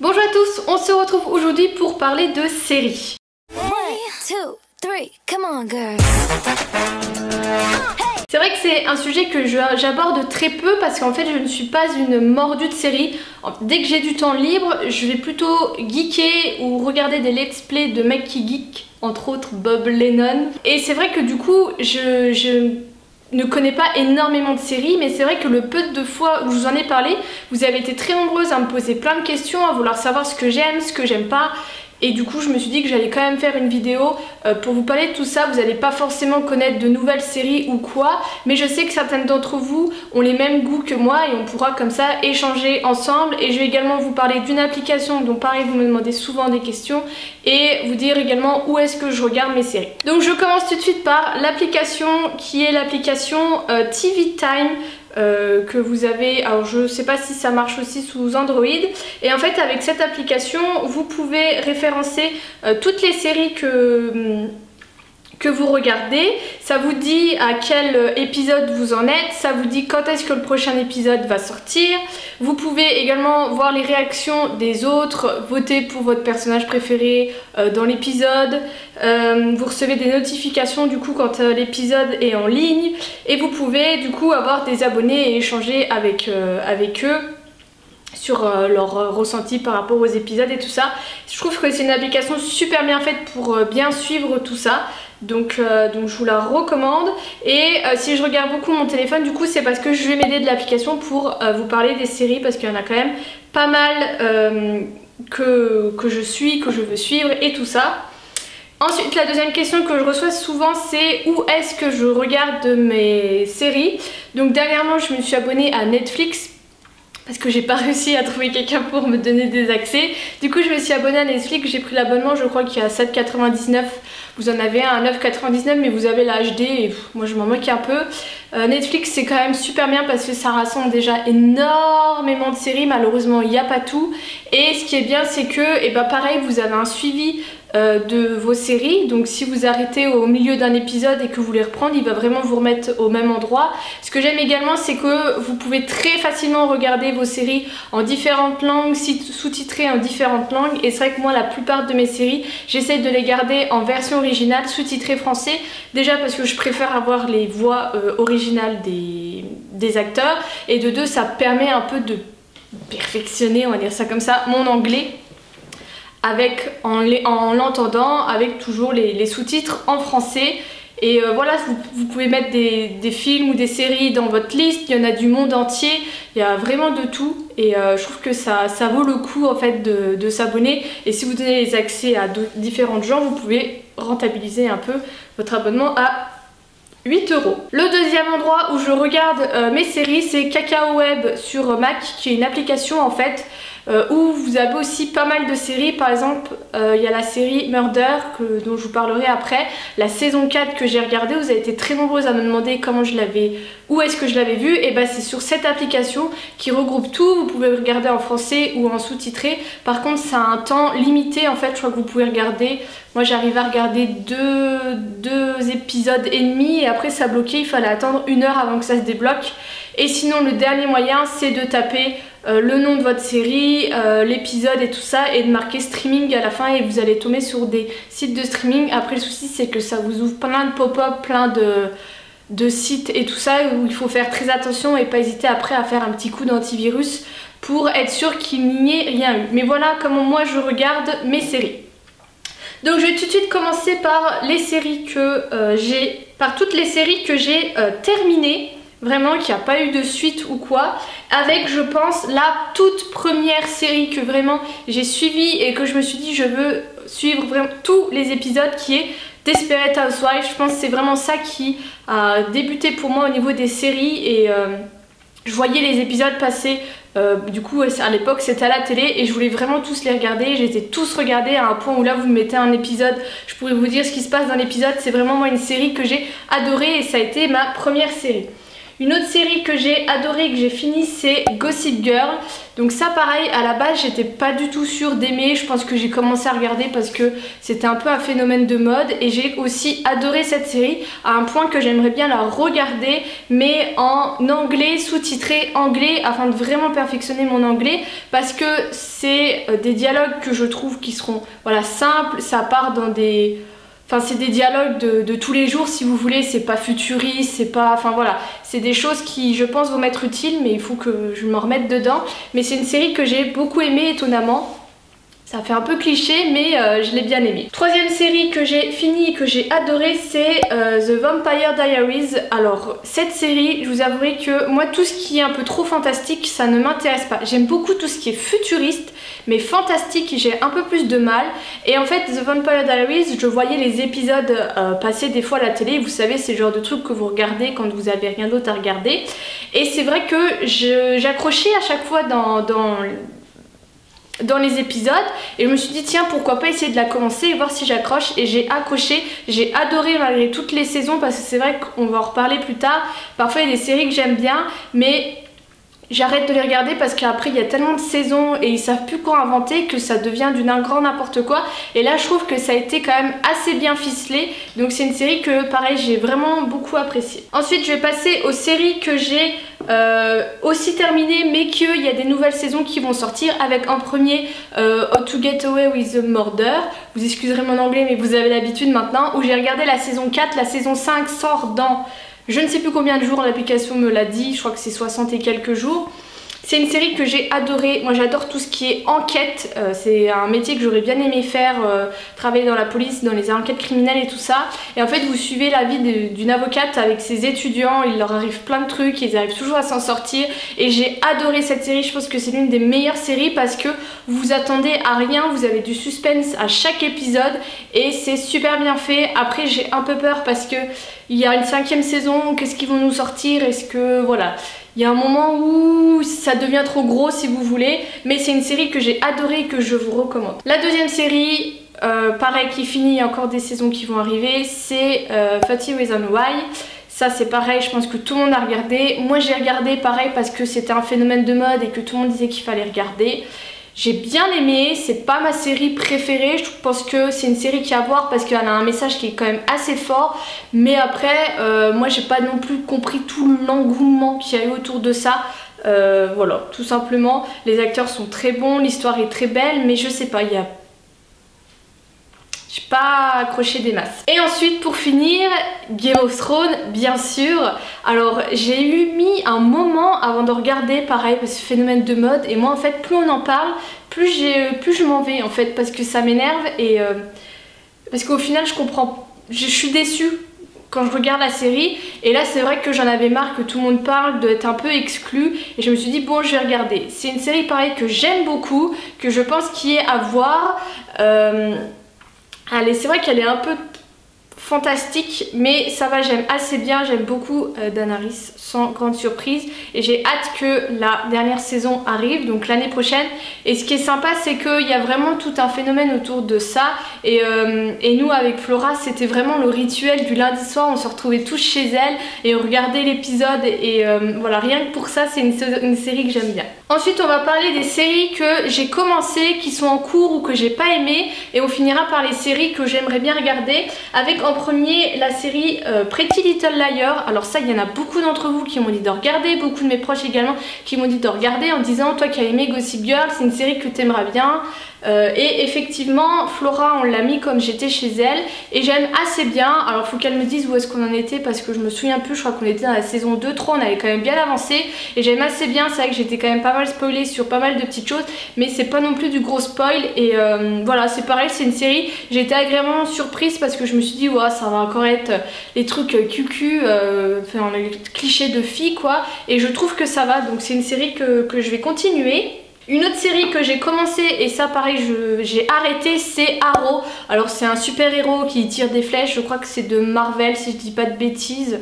Bonjour à tous, on se retrouve aujourd'hui pour parler de séries. 1, 2, 3, come on girl. C'est vrai que c'est un sujet que j'aborde très peu parce qu'en fait je ne suis pas une mordue de séries. Dès que j'ai du temps libre, je vais plutôt geeker ou regarder des let's play de mecs qui geek, entre autres Bob Lennon. Et c'est vrai que du coup je ne connais pas énormément de séries, mais c'est vrai que le peu de fois où je vous en ai parlé, vous avez été très nombreuses à me poser plein de questions, à vouloir savoir ce que j'aime, ce que j'aime pas. Et du coup je me suis dit que j'allais quand même faire une vidéo pour vous parler de tout ça. Vous n'allez pas forcément connaître de nouvelles séries ou quoi, mais je sais que certaines d'entre vous ont les mêmes goûts que moi et on pourra comme ça échanger ensemble. Et je vais également vous parler d'une application dont pareil vous me demandez souvent des questions et vous dire également où est-ce que je regarde mes séries. Donc je commence tout de suite par l'application qui est l'application TV Time. Que vous avez, alors je sais pas si ça marche aussi sous Android, et en fait avec cette application vous pouvez référencer toutes les séries que vous regardez. Ça vous dit à quel épisode vous en êtes, ça vous dit quand est-ce que le prochain épisode va sortir. Vous pouvez également voir les réactions des autres, voter pour votre personnage préféré dans l'épisode. Vous recevez des notifications du coup quand l'épisode est en ligne, et vous pouvez du coup avoir des abonnés et échanger avec eux sur leur ressenti par rapport aux épisodes et tout ça. Je trouve que c'est une application super bien faite pour bien suivre tout ça. Donc je vous la recommande. Et si je regarde beaucoup mon téléphone, du coup c'est parce que je vais m'aider de l'application pour vous parler des séries, parce qu'il y en a quand même pas mal que je suis, que je veux suivre et tout ça. Ensuite, la deuxième question que je reçois souvent, c'est où est-ce que je regarde mes séries. Donc dernièrement je me suis abonnée à Netflix parce que j'ai pas réussi à trouver quelqu'un pour me donner des accès. Du coup je me suis abonnée à Netflix, j'ai pris l'abonnement, je crois qu'il y a 7,99. Vous en avez un à 9,99 mais vous avez la HD et moi je m'en moque un peu. Netflix c'est quand même super bien parce que ça rassemble déjà énormément de séries, malheureusement il n'y a pas tout. Et ce qui est bien c'est que pareil vous avez un suivi de vos séries, donc si vous arrêtez au milieu d'un épisode et que vous voulez reprendre, il va vraiment vous remettre au même endroit. Ce que j'aime également c'est que vous pouvez très facilement regarder vos séries en différentes langues, sous-titrées en différentes langues, et c'est vrai que moi la plupart de mes séries j'essaie de les garder en version originale sous-titrée français, déjà parce que je préfère avoir les voix originales des acteurs, et de deux ça permet un peu de perfectionner, on va dire ça comme ça, mon anglais en l'entendant avec toujours les sous-titres en français. Et voilà, vous pouvez mettre des films ou des séries dans votre liste, il y en a du monde entier, il y a vraiment de tout, et je trouve que ça vaut le coup en fait de s'abonner. Et si vous donnez les accès à différents gens, vous pouvez rentabiliser un peu votre abonnement à 8 €. Le deuxième endroit où je regarde mes séries, c'est KakaoWeb sur Mac, qui est une application en fait où vous avez aussi pas mal de séries. Par exemple il y a la série Murder dont je vous parlerai après, la saison 4 que j'ai regardée. Vous avez été très nombreuses à me demander comment je l'avais, où est-ce que je l'avais vue, et c'est sur cette application qui regroupe tout. Vous pouvez regarder en français ou en sous-titré. Par contre ça a un temps limité en fait, je crois que vous pouvez regarder, moi j'arrive à regarder deux épisodes et demi, et après ça bloquait, il fallait attendre 1 heure avant que ça se débloque. Et sinon le dernier moyen c'est de taper le nom de votre série, l'épisode et tout ça, et de marquer streaming à la fin, et vous allez tomber sur des sites de streaming. Après le souci c'est que ça vous ouvre plein de pop-up, plein de sites et tout ça, où il faut faire très attention et pas hésiter après à faire un petit coup d'antivirus pour être sûr qu'il n'y ait rien eu. Mais voilà comment moi je regarde mes séries. Donc je vais tout de suite commencer par les séries que toutes les séries que j'ai terminées, vraiment qu'il n'y a pas eu de suite ou quoi, avec je pense la toute première série que vraiment j'ai suivie et que je me suis dit je veux suivre vraiment tous les épisodes, qui est Desperate Housewives. Je pense que c'est vraiment ça qui a débuté pour moi au niveau des séries, et je voyais les épisodes passer, du coup à l'époque c'était à la télé, et je voulais vraiment tous les regarder. Je les ai tous regardés à un point où là vous me mettez un épisode, je pourrais vous dire ce qui se passe dans l'épisode. C'est vraiment moi une série que j'ai adorée, et ça a été ma première série. Une autre série que j'ai adorée, que j'ai fini, c'est Gossip Girl. Donc ça pareil, à la base j'étais pas du tout sûre d'aimer, je pense que j'ai commencé à regarder parce que c'était un peu un phénomène de mode et j'ai aussi adoré cette série à un point que j'aimerais bien la regarder mais en anglais, sous-titré anglais afin de vraiment perfectionner mon anglais parce que c'est des dialogues que je trouve qui seront voilà, simples, ça part dans des... Enfin c'est des dialogues de tous les jours si vous voulez, c'est pas futuriste, c'est pas... Enfin voilà, c'est des choses qui je pense vont m'être utiles mais il faut que je m'en remette dedans. Mais c'est une série que j'ai beaucoup aimée étonnamment. Ça fait un peu cliché mais je l'ai bien aimée. Troisième série que j'ai finie et que j'ai adorée c'est The Vampire Diaries. Alors cette série, je vous avouerai que moi tout ce qui est un peu trop fantastique ça ne m'intéresse pas. J'aime beaucoup tout ce qui est futuriste mais fantastique j'ai un peu plus de mal. Et en fait The Vampire Diaries, je voyais les épisodes passer des fois à la télé. Vous savez c'est le genre de truc que vous regardez quand vous avez rien d'autre à regarder. Et c'est vrai que j'accrochais à chaque fois dans les épisodes et je me suis dit tiens pourquoi pas essayer de la commencer et voir si j'accroche et j'ai accroché, j'ai adoré malgré toutes les saisons parce que c'est vrai qu'on va en reparler plus tard, parfois il y a des séries que j'aime bien mais j'arrête de les regarder parce qu'après il y a tellement de saisons et ils savent plus quoi inventer que ça devient d'un grand n'importe quoi et là je trouve que ça a été quand même assez bien ficelé donc c'est une série que pareil j'ai vraiment beaucoup apprécié. Ensuite je vais passer aux séries que j'ai aussi terminées mais qu'il y a des nouvelles saisons qui vont sortir avec en premier How to Get Away with a Murder. Vous excuserez mon anglais mais vous avez l'habitude maintenant, où j'ai regardé la saison 4, la saison 5 sort dans je ne sais plus combien de jours, l'application me l'a dit, je crois que c'est 60 et quelques jours. C'est une série que j'ai adorée, moi j'adore tout ce qui est enquête, c'est un métier que j'aurais bien aimé faire, travailler dans la police, dans les enquêtes criminelles et tout ça. Et en fait vous suivez la vie d'une avocate avec ses étudiants, il leur arrive plein de trucs, ils arrivent toujours à s'en sortir. Et j'ai adoré cette série, je pense que c'est l'une des meilleures séries parce que vous vous attendez à rien, vous avez du suspense à chaque épisode et c'est super bien fait. Après j'ai un peu peur parce que il y a une 5e saison, qu'est-ce qu'ils vont nous sortir, est-ce que voilà... Il y a un moment où ça devient trop gros si vous voulez, mais c'est une série que j'ai adorée et que je vous recommande. La deuxième série, pareil qui finit, il y a encore des saisons qui vont arriver, c'est 30 Reasons Why. Ça c'est pareil, je pense que tout le monde a regardé. Moi j'ai regardé pareil parce que c'était un phénomène de mode et que tout le monde disait qu'il fallait regarder. J'ai bien aimé, c'est pas ma série préférée, je pense que c'est une série qui a à voir parce qu'elle a un message qui est quand même assez fort. Mais après, moi j'ai pas non plus compris tout l'engouement qu'il y a eu autour de ça. Voilà, tout simplement, les acteurs sont très bons, l'histoire est très belle, mais je sais pas, il y a... J'ai pas accroché des masses. Et ensuite pour finir, Game of Thrones bien sûr. Alors j'ai mis un moment avant de regarder pareil parce que phénomène de mode. Et moi en fait plus on en parle, plus je m'en vais en fait parce que ça m'énerve. Et parce qu'au final je comprends, je suis déçue quand je regarde la série. Et là c'est vrai que j'en avais marre que tout le monde parle, d'être un peu exclu. Et je me suis dit bon je vais regarder. C'est une série pareil que j'aime beaucoup, que je pense qu'il est à voir. Allez, c'est vrai qu'elle est un peu fantastique, mais ça va, j'aime assez bien, j'aime beaucoup Daenerys, sans grande surprise. Et j'ai hâte que la dernière saison arrive, donc l'année prochaine. Et ce qui est sympa, c'est qu'il y a vraiment tout un phénomène autour de ça. Et nous, avec Flora, c'était vraiment le rituel du lundi soir. On se retrouvait tous chez elle et on regardait l'épisode. Et voilà, rien que pour ça, c'est une série que j'aime bien. Ensuite, on va parler des séries que j'ai commencé, qui sont en cours ou que j'ai pas aimé. Et on finira par les séries que j'aimerais bien regarder. Avec en premier la série Pretty Little Liars. Alors ça, il y en a beaucoup d'entre vous qui m'ont dit de regarder, beaucoup de mes proches également qui m'ont dit de regarder en disant toi qui as aimé Gossip Girl, c'est une série que tu aimeras bien. Et effectivement Flora on l'a mis comme j'étais chez elle et j'aime assez bien. Alors faut qu'elle me dise où est-ce qu'on en était parce que je me souviens plus, je crois qu'on était dans la saison 2-3, on avait quand même bien avancé et j'aime assez bien. C'est vrai que j'étais quand même pas mal spoilée sur pas mal de petites choses mais c'est pas non plus du gros spoil. Et voilà, c'est pareil, c'est une série, j'ai été agréablement surprise parce que je me suis dit ouais, ça va encore être les trucs cucu, enfin les clichés de filles quoi, et je trouve que ça va, donc c'est une série que je vais continuer. Une autre série que j'ai commencé et ça pareil j'ai arrêté, c'est Arrow. Alors c'est un super héros qui tire des flèches, je crois que c'est de Marvel si je dis pas de bêtises,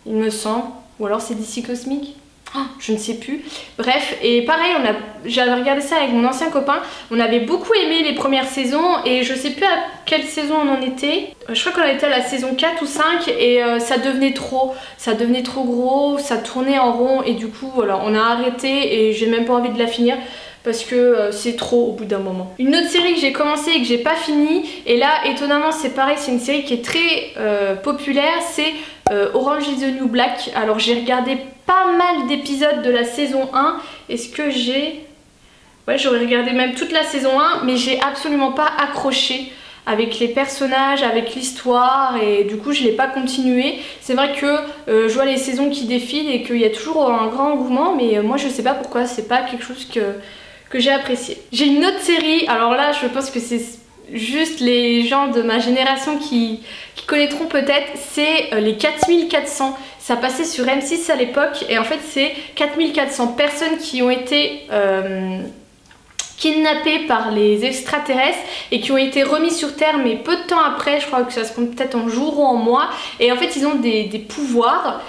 il me semble, ou alors c'est DC Cosmic. Je ne sais plus. Bref, et pareil, j'avais regardé ça avec mon ancien copain. On avait beaucoup aimé les premières saisons et je sais plus à quelle saison on en était. Je crois qu'on était à la saison 4 ou 5 et ça devenait trop gros, ça tournait en rond et du coup voilà, on a arrêté et j'ai même pas envie de la finir. Parce que c'est trop au bout d'un moment. Une autre série que j'ai commencé et que j'ai pas fini, et là étonnamment c'est pareil, c'est une série qui est très populaire, c'est Orange is the New Black. Alors j'ai regardé pas mal d'épisodes de la saison 1. Est-ce que j'ai... Ouais, j'aurais regardé même toute la saison 1, mais j'ai absolument pas accroché avec les personnages, avec l'histoire, et du coup je l'ai pas continué. C'est vrai que je vois les saisons qui défilent et qu'il y a toujours un grand engouement, mais moi je sais pas pourquoi, c'est pas quelque chose que j'ai apprécié. J'ai une autre série, alors là je pense que c'est juste les gens de ma génération qui connaîtront peut-être, c'est les 4400. Ça passait sur M6 à l'époque et en fait c'est 4400 personnes qui ont été kidnappées par les extraterrestres et qui ont été remis sur Terre, mais peu de temps après, je crois que ça se compte peut-être en jours ou en mois, et en fait ils ont des pouvoirs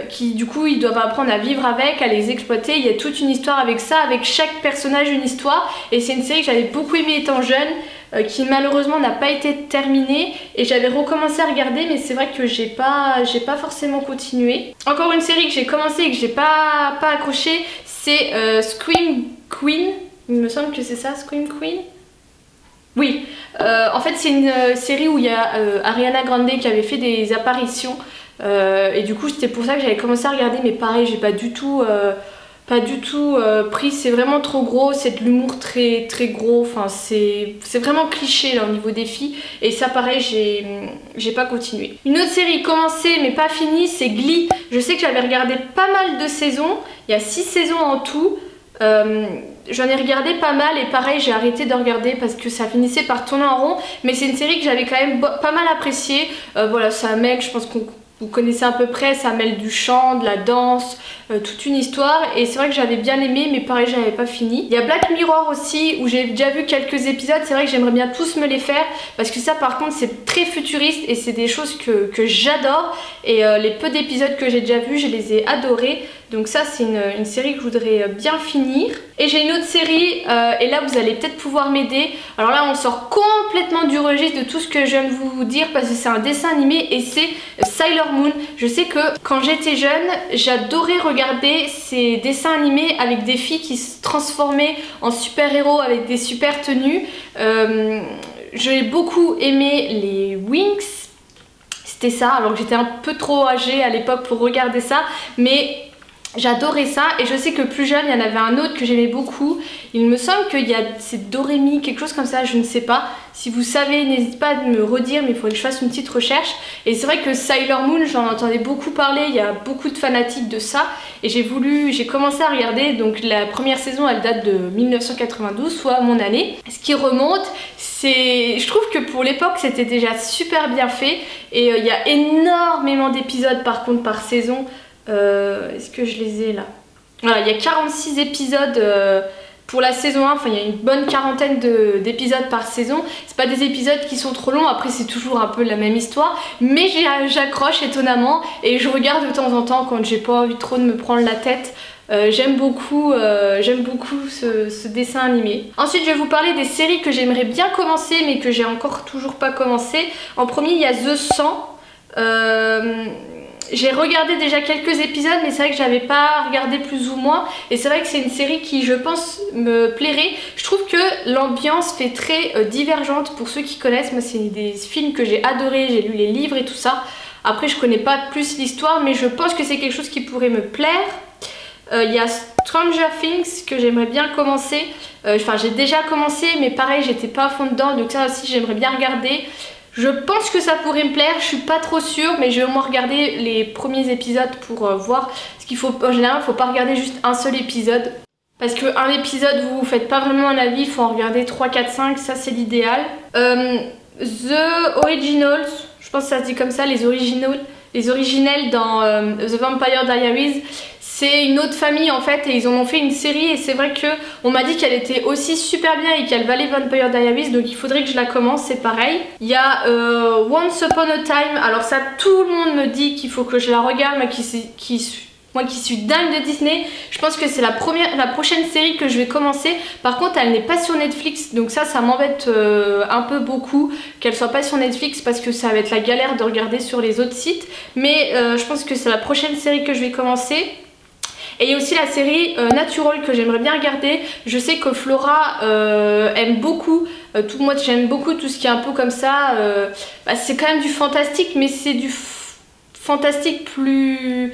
qui du coup ils doivent apprendre à vivre avec, à les exploiter. Il y a toute une histoire avec ça, avec chaque personnage une histoire, et c'est une série que j'avais beaucoup aimée étant jeune, qui malheureusement n'a pas été terminée, et j'avais recommencé à regarder, mais c'est vrai que j'ai pas forcément continué. Encore une série que j'ai commencé et que j'ai pas accroché, c'est Scream Queen, il me semble que c'est ça, Scream Queen. Oui, en fait c'est une série où il y a Ariana Grande qui avait fait des apparitions. Et du coup c'était pour ça que j'avais commencé à regarder, mais pareil j'ai pas du tout pris, c'est vraiment trop gros, c'est de l'humour très gros, enfin c'est vraiment cliché là au niveau des filles, et ça pareil j'ai pas continué. Une autre série commencée mais pas finie, c'est Glee. Je sais que j'avais regardé pas mal de saisons, il y a 6 saisons en tout. J'en ai regardé pas mal et pareil j'ai arrêté de regarder parce que ça finissait par tourner en rond, mais c'est une série que j'avais quand même pas mal appréciée. Voilà, ça mêle, je pense qu'on vous connaissez à peu près, ça mêle du chant, de la danse, toute une histoire, et c'est vrai que j'avais bien aimé, mais pareil j'avais pas fini. Il y a Black Mirror aussi où j'ai déjà vu quelques épisodes, c'est vrai que j'aimerais bien tous me les faire parce que ça par contre c'est très futuriste et c'est des choses que j'adore, et les peu d'épisodes que j'ai déjà vus je les ai adorés. Donc ça c'est une série que je voudrais bien finir. Et j'ai une autre série et là vous allez peut-être pouvoir m'aider. Alors là on sort complètement du registre de tout ce que je viens de vous dire parce que c'est un dessin animé et c'est Sailor Moon. Je sais que quand j'étais jeune j'adorais regarder ces dessins animés avec des filles qui se transformaient en super-héros avec des super tenues. J'ai beaucoup aimé les Winx. C'était ça, alors que j'étais un peu trop âgée à l'époque pour regarder ça, mais j'adorais ça. Et je sais que plus jeune il y en avait un autre que j'aimais beaucoup, il me semble qu'il y a, c'est Doremi, quelque chose comme ça, je ne sais pas. Si vous savez n'hésitez pas à me redire, mais il faudrait que je fasse une petite recherche. Et c'est vrai que Sailor Moon j'en entendais beaucoup parler, il y a beaucoup de fanatiques de ça, et j'ai commencé à regarder. Donc la première saison elle date de 1992, soit mon année. Ce qui remonte, je trouve que pour l'époque c'était déjà super bien fait, et il y a énormément d'épisodes par contre par saison. Est-ce que je les ai là? Voilà, il y a 46 épisodes pour la saison 1, enfin il y a une bonne quarantaine d'épisodes par saison. C'est pas des épisodes qui sont trop longs, après c'est toujours un peu la même histoire, mais j'accroche étonnamment et je regarde de temps en temps quand j'ai pas envie trop de me prendre la tête. J'aime beaucoup ce dessin animé. Ensuite je vais vous parler des séries que j'aimerais bien commencer mais que j'ai encore toujours pas commencé. En premier il y a The 100. J'ai regardé déjà quelques épisodes, mais c'est vrai que j'avais pas regardé plus ou moins, et c'est vrai que c'est une série qui je pense me plairait. Je trouve que l'ambiance fait très divergente pour ceux qui connaissent. Moi c'est des films que j'ai adoré, j'ai lu les livres et tout ça. Après je connais pas plus l'histoire, mais je pense que c'est quelque chose qui pourrait me plaire. Il y a Stranger Things que j'aimerais bien commencer. Enfin j'ai déjà commencé, mais pareil j'étais pas à fond dedans, donc ça aussi j'aimerais bien regarder. Je pense que ça pourrait me plaire, je suis pas trop sûre, mais je vais au moins regarder les premiers épisodes pour voir. Parce qu'il faut, en général, il faut pas regarder juste un seul épisode. Parce qu'un épisode, vous faites pas vraiment un avis, il faut en regarder 3, 4, 5, ça c'est l'idéal. The Originals, je pense que ça se dit comme ça, les originels dans The Vampire Diaries. C'est une autre famille en fait, et ils en ont fait une série, et c'est vrai que on m'a dit qu'elle était aussi super bien et qu'elle valait Vampire Diaries, donc il faudrait que je la commence, c'est pareil. Il y a Once Upon a Time, alors ça tout le monde me dit qu'il faut que je la regarde, mais Moi qui suis dingue de Disney, je pense que c'est la prochaine série que je vais commencer. Par contre, elle n'est pas sur Netflix, donc ça m'embête un peu beaucoup qu'elle soit pas sur Netflix parce que ça va être la galère de regarder sur les autres sites. Mais je pense que c'est la prochaine série que je vais commencer. Et il y a aussi la série Natural que j'aimerais bien regarder. Je sais que Flora aime beaucoup, moi j'aime beaucoup tout ce qui est un peu comme ça. C'est quand même du fantastique, mais c'est du fantastique plus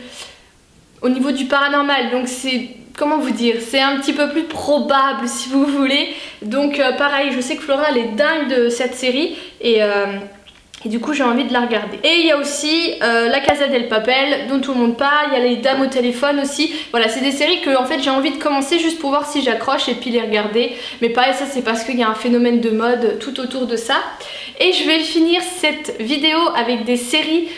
au niveau du paranormal. Donc c'est, comment vous dire, c'est un petit peu plus probable si vous voulez. Donc pareil, je sais que Flora elle est dingue de cette série et du coup j'ai envie de la regarder. Et il y a aussi La Casa del Papel dont tout le monde parle, il y a Les Dames au téléphone aussi. Voilà, c'est des séries que en fait j'ai envie de commencer juste pour voir si j'accroche et puis les regarder. Mais pareil, ça c'est parce qu'il y a un phénomène de mode tout autour de ça. Et je vais finir cette vidéo avec des séries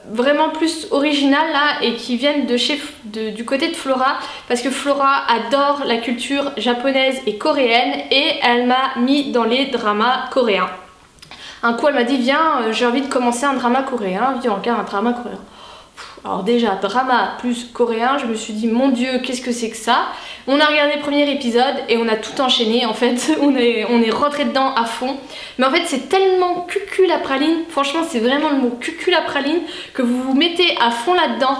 vraiment plus originales là et qui viennent du côté de Flora, parce que Flora adore la culture japonaise et coréenne et elle m'a mis dans les dramas coréens. Un coup elle m'a dit viens, j'ai envie de commencer un drama coréen, viens on regarde un drama coréen. Alors déjà drama plus coréen, je me suis dit mon dieu qu'est-ce que c'est que ça. On a regardé le premier épisode et on a tout enchaîné en fait, on est rentré dedans à fond. Mais en fait c'est tellement cucul la praline, franchement c'est vraiment le mot cucul la praline, que vous vous mettez à fond là-dedans.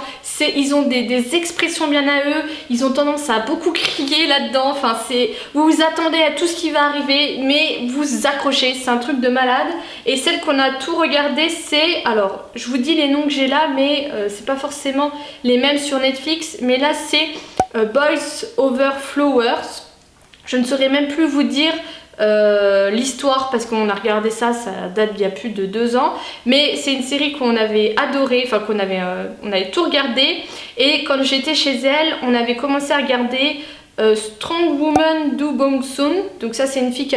Ils ont des expressions bien à eux, ils ont tendance à beaucoup crier là-dedans, enfin vous vous attendez à tout ce qui va arriver mais vous accrochez, c'est un truc de malade. Et celle qu'on a tout regardé c'est, alors je vous dis les noms que j'ai là mais c'est pas forcément les mêmes sur Netflix, mais là c'est Boys Over Flowers. Je ne saurais même plus vous dire l'histoire parce qu'on a regardé ça date d'il y a plus de 2 ans, mais c'est une série qu'on avait adorée, enfin on avait tout regardé. Et quand j'étais chez elle on avait commencé à regarder Strong Woman Do Bong Soon. Donc ça c'est une fille qui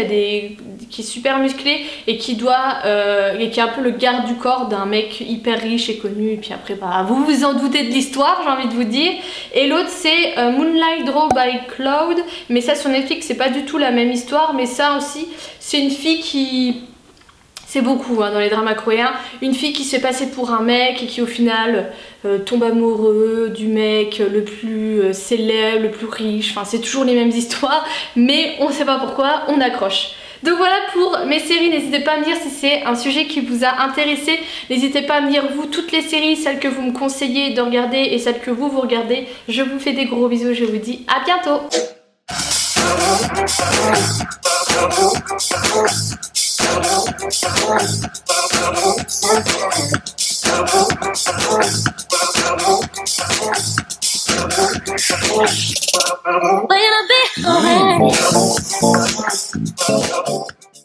est super musclée et qui est un peu le garde du corps d'un mec hyper riche et connu, et puis après vous vous en doutez de l'histoire, j'ai envie de vous dire. Et l'autre c'est Moonlight Draw by Cloud, mais ça sur Netflix c'est pas du tout la même histoire, mais ça aussi c'est une fille qui... C'est beaucoup dans les dramas coréens, une fille qui se fait passer pour un mec et qui au final tombe amoureux du mec le plus célèbre, le plus riche, enfin c'est toujours les mêmes histoires, mais on sait pas pourquoi, on accroche. Donc voilà pour mes séries, n'hésitez pas à me dire si c'est un sujet qui vous a intéressé, n'hésitez pas à me dire vous toutes les séries, celles que vous me conseillez de regarder et celles que vous regardez. Je vous fais des gros bisous, je vous dis à bientôt. When I be